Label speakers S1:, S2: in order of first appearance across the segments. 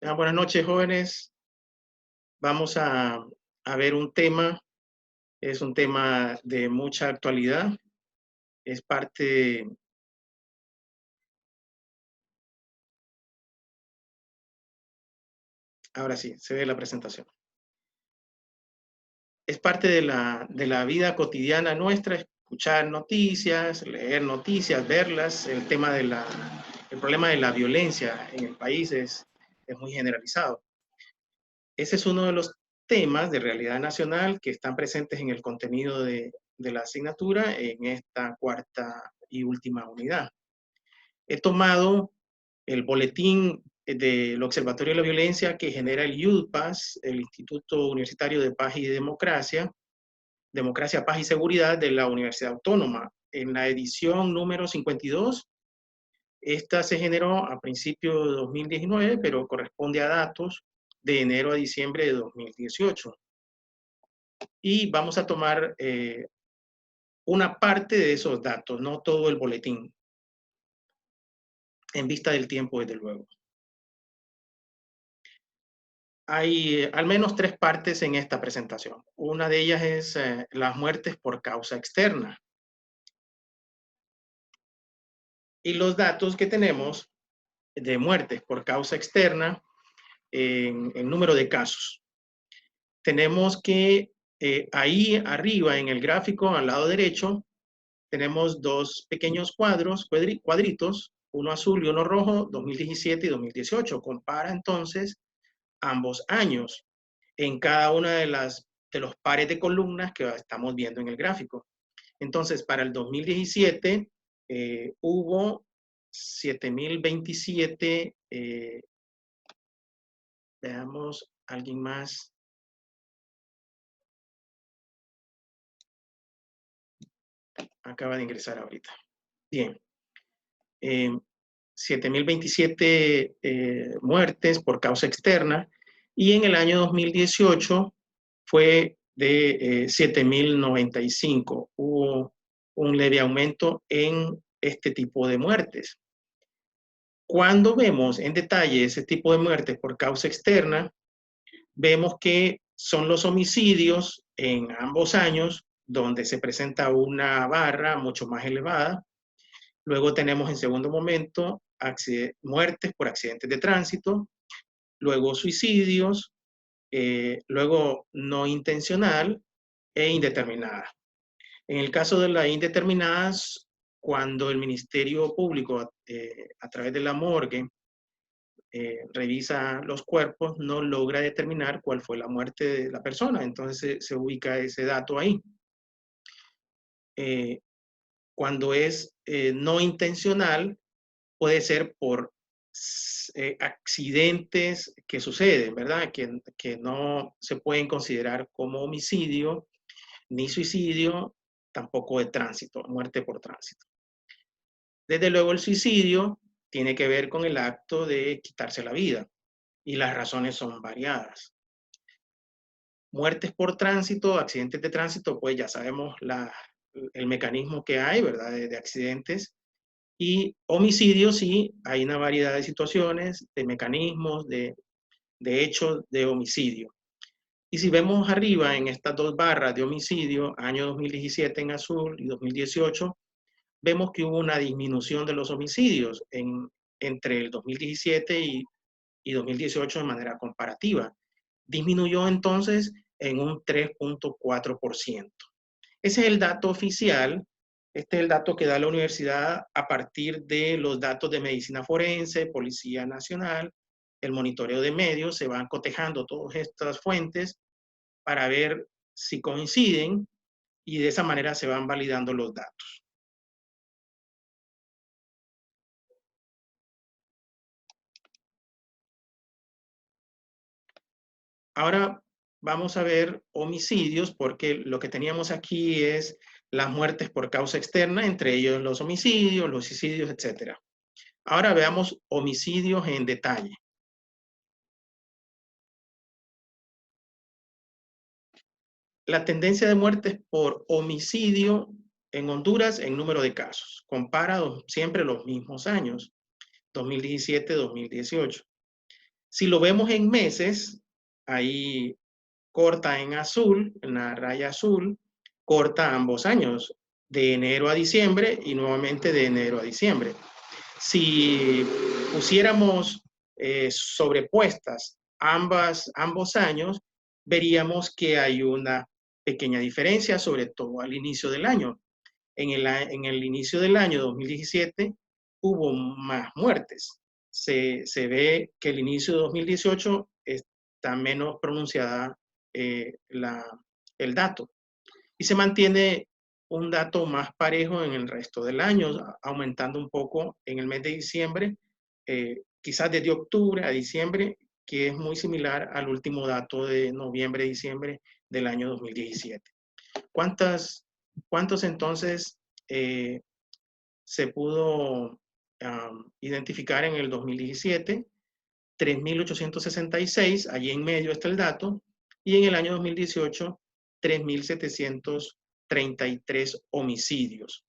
S1: Buenas noches, jóvenes. Vamos a ver un tema, es un tema de mucha actualidad, es parte, ahora sí, se ve la presentación. Es parte de la vida cotidiana nuestra, escuchar noticias, leer noticias, verlas. El problema de la violencia en el país es muy generalizado. Ese es uno de los temas de realidad nacional que están presentes en el contenido de la asignatura en esta cuarta y última unidad. He tomado el boletín del Observatorio de la Violencia que genera el UDPAS, el Instituto Universitario de Paz y Democracia, Democracia, Paz y Seguridad de la Universidad Autónoma. En la edición número 52, esta se generó a principios de 2019, pero corresponde a datos de enero a diciembre de 2018. Y vamos a tomar una parte de esos datos, no todo el boletín, en vista del tiempo, desde luego. Hay al menos tres partes en esta presentación. Una de ellas es las muertes por causa externa. Y los datos que tenemos de muertes por causa externa en número de casos. Tenemos que ahí arriba en el gráfico, al lado derecho, tenemos dos pequeños cuadritos, uno azul y uno rojo, 2017 y 2018. Compara entonces ambos años en cada una de los pares de columnas que estamos viendo en el gráfico. Entonces, para el 2017 hubo 7.027, veamos, alguien más. Acaba de ingresar ahorita. Bien. 7.027 muertes por causa externa y en el año 2018 fue de 7.095. Hubo un leve aumento en este tipo de muertes. Cuando vemos en detalle ese tipo de muertes por causa externa, vemos que son los homicidios en ambos años donde se presenta una barra mucho más elevada. Luego tenemos en segundo momento muertes por accidentes de tránsito, luego suicidios, luego no intencional e indeterminada. En el caso de las indeterminadas, cuando el Ministerio Público a través de la morgue revisa los cuerpos, no logra determinar cuál fue la muerte de la persona, entonces se ubica ese dato ahí. Cuando es no intencional, puede ser por accidentes que suceden, ¿verdad? Que no se pueden considerar como homicidio, ni suicidio, tampoco de tránsito, muerte por tránsito. Desde luego el suicidio tiene que ver con el acto de quitarse la vida y las razones son variadas. Muertes por tránsito, accidentes de tránsito, pues ya sabemos el mecanismo que hay, ¿verdad? De accidentes. Y homicidio, sí, hay una variedad de situaciones, de mecanismos, de hechos de homicidio. Y si vemos arriba en estas dos barras de homicidio, año 2017 en azul y 2018, vemos que hubo una disminución de los homicidios entre el 2017 y 2018 de manera comparativa. Disminuyó entonces en un 3.4%. Ese es el dato oficial. Este es el dato que da la universidad a partir de los datos de medicina forense, Policía Nacional, el monitoreo de medios. Se van cotejando todas estas fuentes para ver si coinciden y de esa manera se van validando los datos. Ahora vamos a ver homicidios, porque lo que teníamos aquí es las muertes por causa externa, entre ellos los homicidios, los suicidios, etc. Ahora veamos homicidios en detalle. La tendencia de muertes por homicidio en Honduras en número de casos. Compara siempre los mismos años, 2017-2018. Si lo vemos en meses, ahí corta en azul, en la raya azul, corta ambos años, de enero a diciembre y nuevamente de enero a diciembre. Si pusiéramos sobrepuestas ambos años, veríamos que hay una pequeña diferencia, sobre todo al inicio del año. En el inicio del año 2017 hubo más muertes. Se ve que el inicio de 2018 está menos pronunciada el dato y se mantiene un dato más parejo en el resto del año, aumentando un poco en el mes de diciembre, quizás desde octubre a diciembre, que es muy similar al último dato de noviembre-diciembre del año 2017. ¿Cuántos entonces se pudo identificar en el 2017? 3.866, allí en medio está el dato, y en el año 2018, 3.733 homicidios.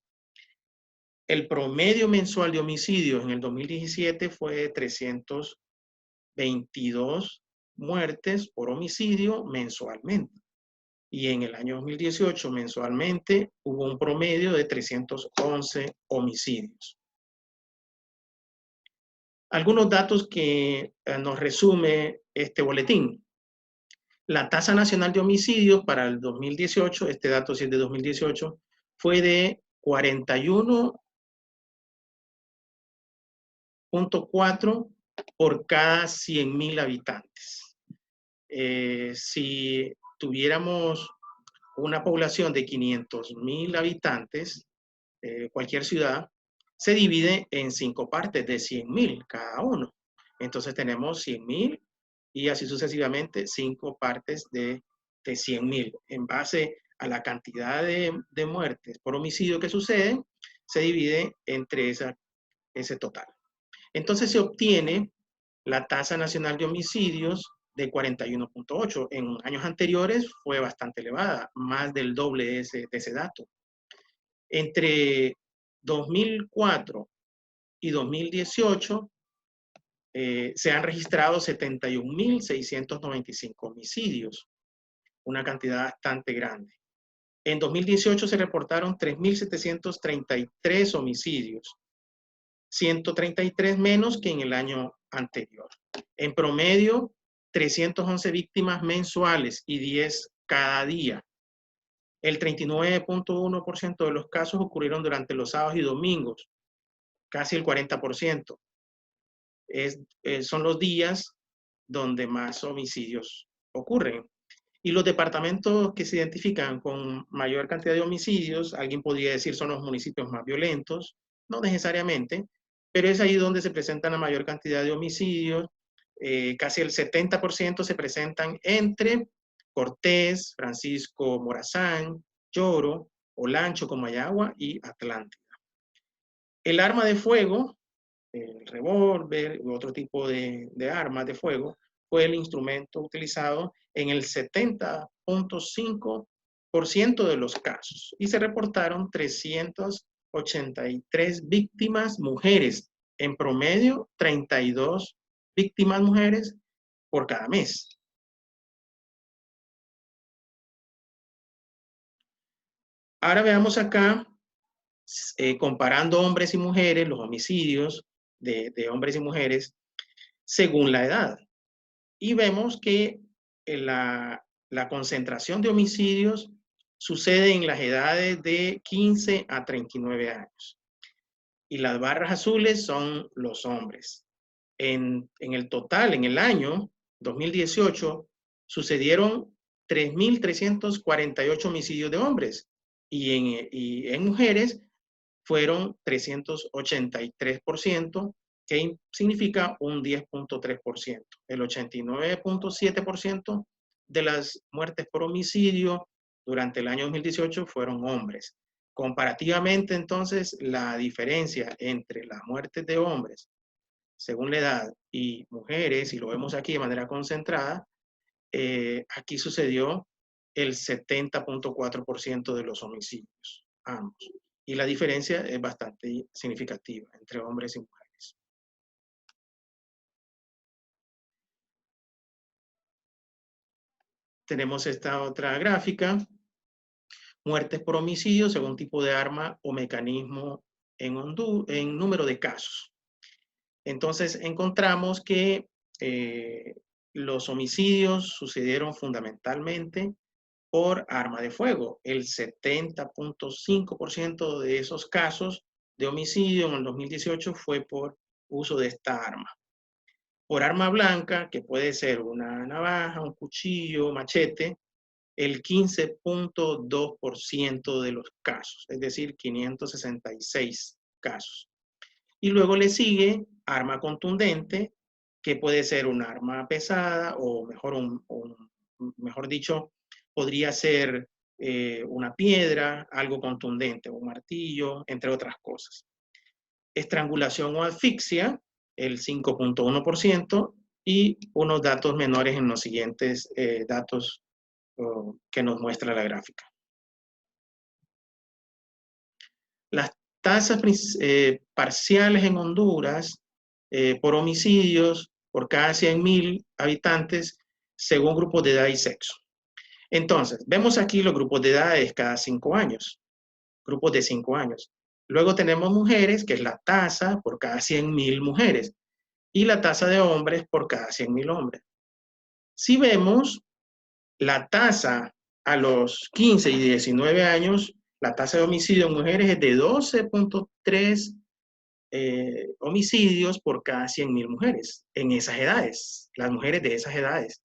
S1: El promedio mensual de homicidios en el 2017 fue de 322 muertes por homicidio mensualmente. Y en el año 2018, mensualmente, hubo un promedio de 311 homicidios. Algunos datos que nos resume este boletín. La tasa nacional de homicidios para el 2018, este dato sí es de 2018, fue de 41.4 por cada 100.000 habitantes. Si tuviéramos una población de 500.000 habitantes, cualquier ciudad, se divide en 5 partes de 100.000 cada uno. Entonces tenemos 100.000 y así sucesivamente 5 partes de 100.000. En base a la cantidad de muertes por homicidio que suceden, se divide entre ese total. Entonces se obtiene la tasa nacional de homicidios de 41.8. En años anteriores fue bastante elevada, más del doble de ese dato. Entre 2004 y 2018 se han registrado 71.695 homicidios, una cantidad bastante grande. En 2018 se reportaron 3.733 homicidios, 133 menos que en el año anterior. En promedio, 311 víctimas mensuales y 10 cada día. El 39.1% de los casos ocurrieron durante los sábados y domingos, casi el 40%. Son los días donde más homicidios ocurren. Y los departamentos que se identifican con mayor cantidad de homicidios, alguien podría decir son los municipios más violentos, no necesariamente, pero es ahí donde se presentan la mayor cantidad de homicidios. Casi el 70% se presentan entre Cortés, Francisco Morazán, Lloro, Olancho, Comayagua y Atlántida. El arma de fuego, el revólver u otro tipo de armas de fuego, fue el instrumento utilizado en el 70.5% de los casos y se reportaron 383 víctimas mujeres, en promedio 32 víctimas mujeres por cada mes. Ahora veamos acá, comparando hombres y mujeres, los homicidios de hombres y mujeres según la edad. Y vemos que la concentración de homicidios sucede en las edades de 15 a 39 años. Y las barras azules son los hombres. En el total, en el año 2018, sucedieron 3.348 homicidios de hombres y en mujeres fueron 383%, que significa un 10.3%. El 89.7% de las muertes por homicidio durante el año 2018 fueron hombres. Comparativamente, entonces, la diferencia entre las muertes de hombres, según la edad, y mujeres, y lo vemos aquí de manera concentrada, aquí sucedió el 70.4% de los homicidios, ambos. Y la diferencia es bastante significativa entre hombres y mujeres. tenemos esta otra gráfica. Muertes por homicidio según tipo de arma o mecanismo en número de casos. Entonces encontramos que los homicidios sucedieron fundamentalmente por arma de fuego. El 70.5% de esos casos de homicidio en el 2018 fue por uso de esta arma. Por arma blanca, que puede ser una navaja, un cuchillo, machete, el 15.2% de los casos, es decir, 566 casos. Y luego le sigue arma contundente, que puede ser un arma pesada o mejor dicho, podría ser una piedra, algo contundente, un martillo, entre otras cosas. Estrangulación o asfixia, el 5.1%, y unos datos menores en los siguientes datos que nos muestra la gráfica. Las tasas parciales en Honduras por homicidios por cada 100.000 habitantes según grupos de edad y sexo. Entonces, vemos aquí los grupos de edades cada 5 años, grupos de 5 años. Luego tenemos mujeres, que es la tasa por cada 100.000 mujeres, y la tasa de hombres por cada 100.000 hombres. Si vemos la tasa a los 15 y 19 años, la tasa de homicidio en mujeres es de 12.3 homicidios por cada 100.000 mujeres en esas edades, las mujeres de esas edades.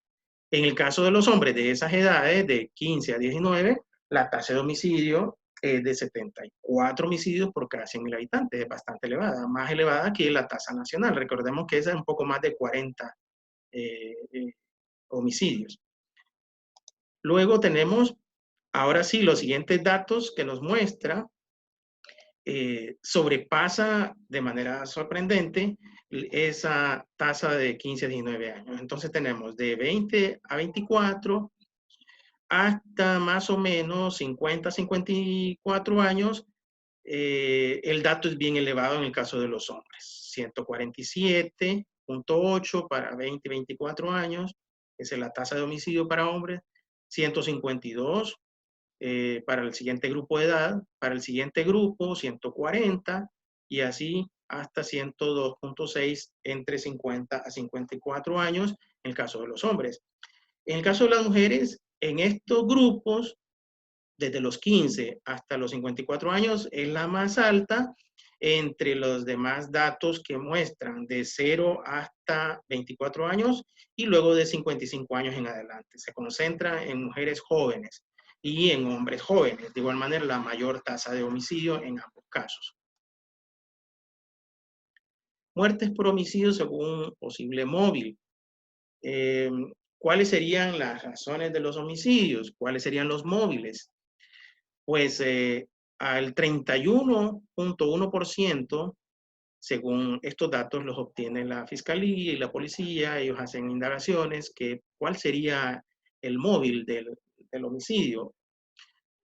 S1: En el caso de los hombres de esas edades, de 15 a 19, la tasa de homicidio es de 74 homicidios por cada 100.000 habitantes, es bastante elevada, más elevada que la tasa nacional. Recordemos que esa es un poco más de 40 homicidios. Luego tenemos, ahora sí, los siguientes datos que nos muestra, sobrepasa de manera sorprendente esa tasa de 15 a 19 años. Entonces tenemos de 20 a 24 hasta más o menos 50 a 54 años. El dato es bien elevado en el caso de los hombres. 147.8 para 20 y 24 años, esa es la tasa de homicidio para hombres. 152 para el siguiente grupo de edad, para el siguiente grupo 140 y así hasta 102.6 entre 50 a 54 años en el caso de los hombres. En el caso de las mujeres, en estos grupos, desde los 15 hasta los 54 años, es la más alta entre los demás datos que muestran de 0 hasta 24 años y luego de 55 años en adelante. Se concentra en mujeres jóvenes y en hombres jóvenes. De igual manera, la mayor tasa de homicidio en ambos casos. Muertes por homicidio según posible móvil. ¿Cuáles serían las razones de los homicidios? ¿Cuáles serían los móviles? Pues al 31.1%, según estos datos los obtiene la Fiscalía y la Policía, ellos hacen indagaciones, que cuál sería el móvil del homicidio.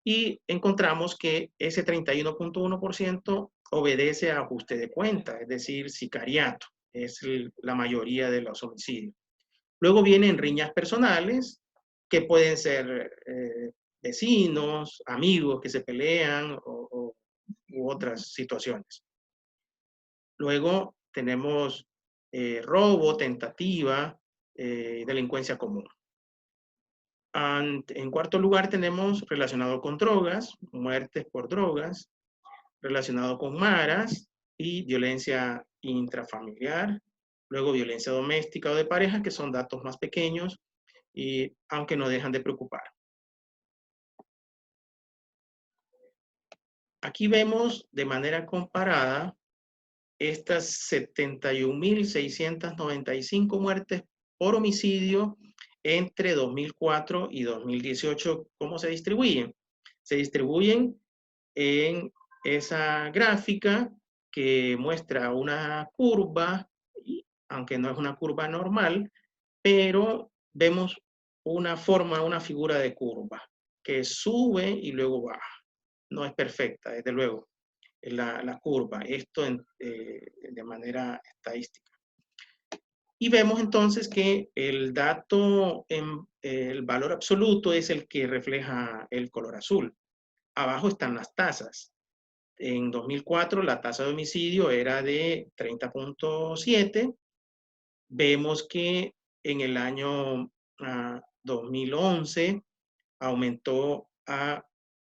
S1: Y encontramos que ese 31.1% obedece a ajuste de cuenta, es decir, sicariato, es la mayoría de los homicidios. Luego vienen riñas personales, que pueden ser vecinos, amigos que se pelean u otras situaciones. Luego tenemos robo, tentativa, delincuencia común. En cuarto lugar tenemos relacionado con drogas, muertes por drogas, relacionado con maras y violencia intrafamiliar. Luego violencia doméstica o de pareja, que son datos más pequeños, y aunque no dejan de preocupar. Aquí vemos de manera comparada estas 71.695 muertes por homicidio entre 2004 y 2018. ¿Cómo se distribuyen? Se distribuyen en esa gráfica que muestra una curva, aunque no es una curva normal, pero vemos una forma, una figura de curva que sube y luego baja. No es perfecta, desde luego, la curva, esto de manera estadística. Y vemos entonces que el dato, el valor absoluto es el que refleja el color azul. Abajo están las tasas. En 2004 la tasa de homicidio era de 30.7. Vemos que en el año 2011 aumentó a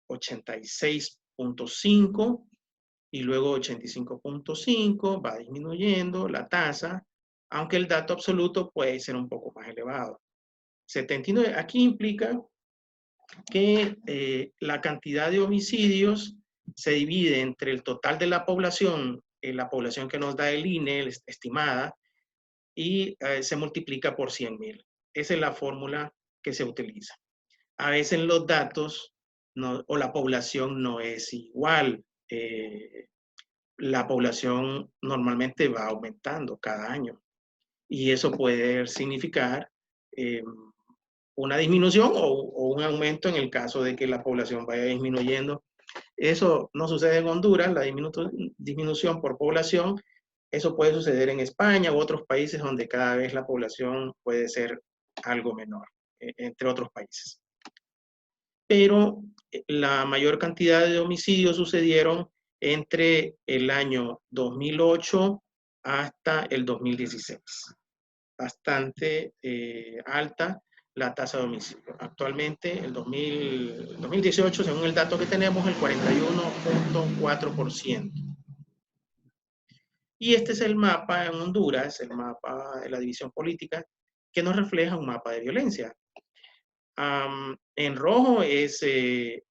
S1: 86.5 y luego 85.5, va disminuyendo la tasa, aunque el dato absoluto puede ser un poco más elevado. 79, aquí implica que la cantidad de homicidios se divide entre el total de la población que nos da el INE, estimada, y se multiplica por 100.000. Esa es la fórmula que se utiliza. A veces los datos o la población no es igual. La población normalmente va aumentando cada año y eso puede significar una disminución o un aumento en el caso de que la población vaya disminuyendo. Eso no sucede en Honduras, la disminución por población. Eso puede suceder en España u otros países donde cada vez la población puede ser algo menor, entre otros países. Pero la mayor cantidad de homicidios sucedieron entre el año 2008 hasta el 2016. Bastante alta la tasa de homicidio. Actualmente, el 2018, según el dato que tenemos, el 41.4%. Y este es el mapa en Honduras, el mapa de la división política, que nos refleja un mapa de violencia. En rojo es de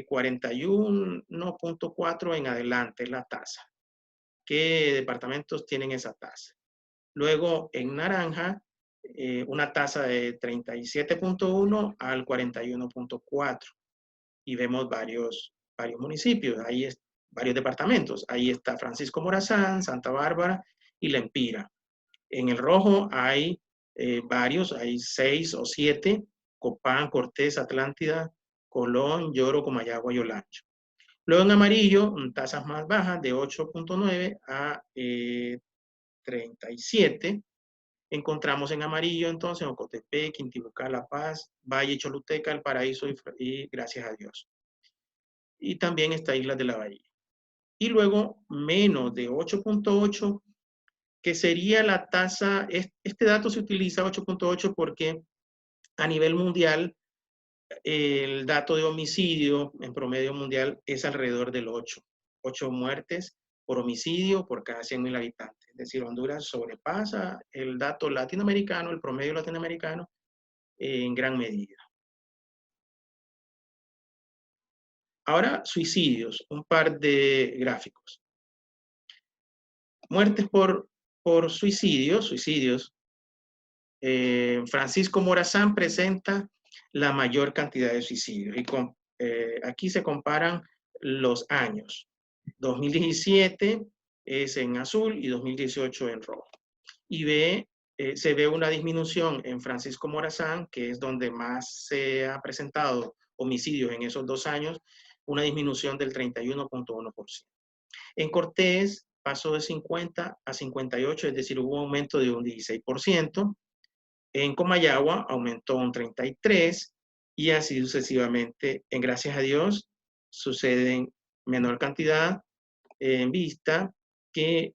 S1: 41.4 en adelante la tasa. ¿Qué departamentos tienen esa tasa? Luego en naranja, una tasa de 37.1 al 41.4. Y vemos varios municipios, varios departamentos. Ahí está Francisco Morazán, Santa Bárbara y La Empira. En el rojo hay varios, hay 6 o 7, Copán, Cortés, Atlántida, Colón, Lloro, Comayagua y Olancho. Luego en amarillo, tasas más bajas de 8.9 a 37. Encontramos en amarillo entonces Ocotepec, Quintibucá, La Paz, Valle, Choluteca, El Paraíso y Gracias a Dios. Y también está Islas de la Bahía. Y luego menos de 8.8, que sería la tasa, este dato se utiliza 8.8 porque a nivel mundial el dato de homicidio en promedio mundial es alrededor del 8 muertes por homicidio por cada 100.000 habitantes. Es decir, Honduras sobrepasa el dato latinoamericano, el promedio latinoamericano, en gran medida. Ahora, suicidios, un par de gráficos. Muertes por suicidios. Francisco Morazán presenta la mayor cantidad de suicidios. Y aquí se comparan los años. 2017 es en azul y 2018 en rojo. Y se ve una disminución en Francisco Morazán, que es donde más se ha presentado homicidios en esos 2 años, una disminución del 31.1%. En Cortés pasó de 50 a 58, es decir, hubo un aumento de un 16%. En Comayagua aumentó un 33% y así sucesivamente. En Gracias a Dios sucede en menor cantidad en vista que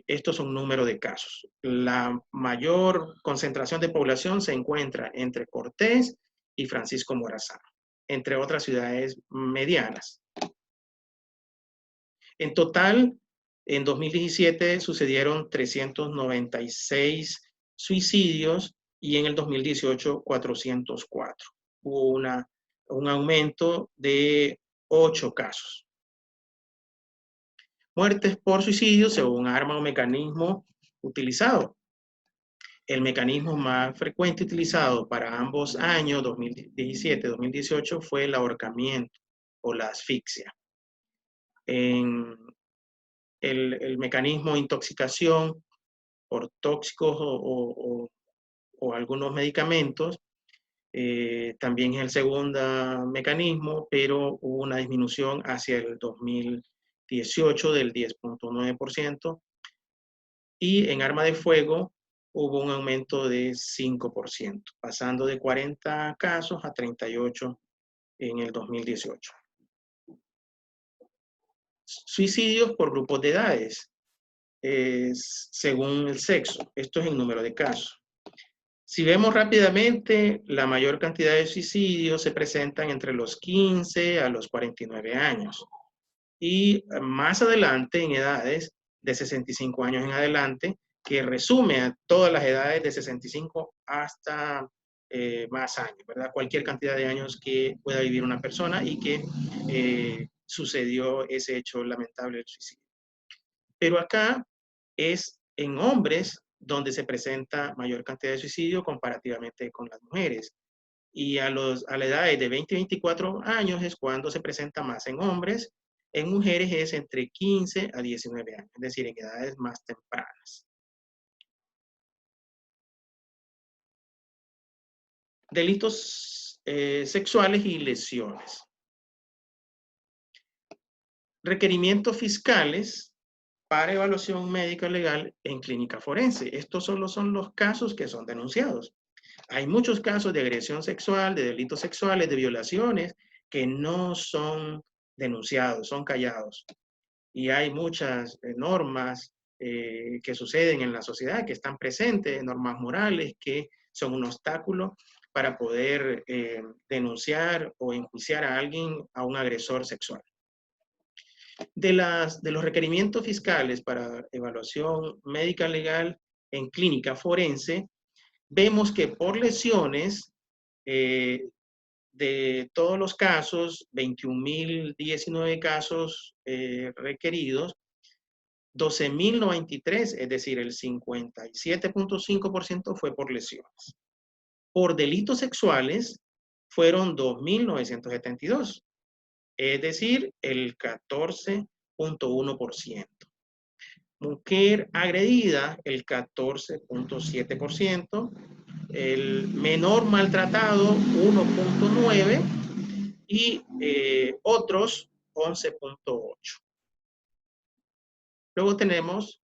S1: estos son un número de casos. La mayor concentración de población se encuentra entre Cortés y Francisco Morazán, entre otras ciudades medianas. En total, en 2017 sucedieron 396 suicidios y en el 2018 404. Hubo un aumento de 8 casos. Muertes por suicidio según arma o mecanismo utilizado. El mecanismo más frecuente utilizado para ambos años, 2017-2018, fue el ahorcamiento o la asfixia. En el mecanismo intoxicación por tóxicos o algunos medicamentos, también es el segundo mecanismo, pero hubo una disminución hacia el 2018 del 10.9%. Y en arma de fuego hubo un aumento de 5%, pasando de 40 casos a 38 en el 2018. Suicidios por grupos de edades, según el sexo. Esto es el número de casos. Si vemos rápidamente, la mayor cantidad de suicidios se presentan entre los 15 a los 49 años. Y más adelante, en edades de 65 años en adelante, que resume a todas las edades de 65 hasta más años, ¿verdad? Cualquier cantidad de años que pueda vivir una persona y que sucedió ese hecho lamentable del suicidio. Pero acá es en hombres donde se presenta mayor cantidad de suicidio comparativamente con las mujeres. Y a la edad de 20 y 24 años es cuando se presenta más en hombres. En mujeres es entre 15 a 19 años, es decir, en edades más tempranas. Delitos sexuales y lesiones. Requerimientos fiscales para evaluación médica legal en clínica forense. Estos solo son los casos que son denunciados. Hay muchos casos de agresión sexual, de delitos sexuales, de violaciones que no son denunciados, son callados. Y hay muchas normas que suceden en la sociedad, que están presentes, normas morales que son un obstáculo para poder denunciar o enjuiciar a alguien, a un agresor sexual. De los requerimientos fiscales para evaluación médica legal en clínica forense, vemos que por lesiones, de todos los casos, 21.019 casos requeridos, 12.093, es decir, el 57.5% fue por lesiones. Por delitos sexuales fueron 2.972, es decir, el 14.1%. Mujer agredida, el 14.7%. El menor maltratado, 1.9%. Y otros, 11.8%. Luego tenemos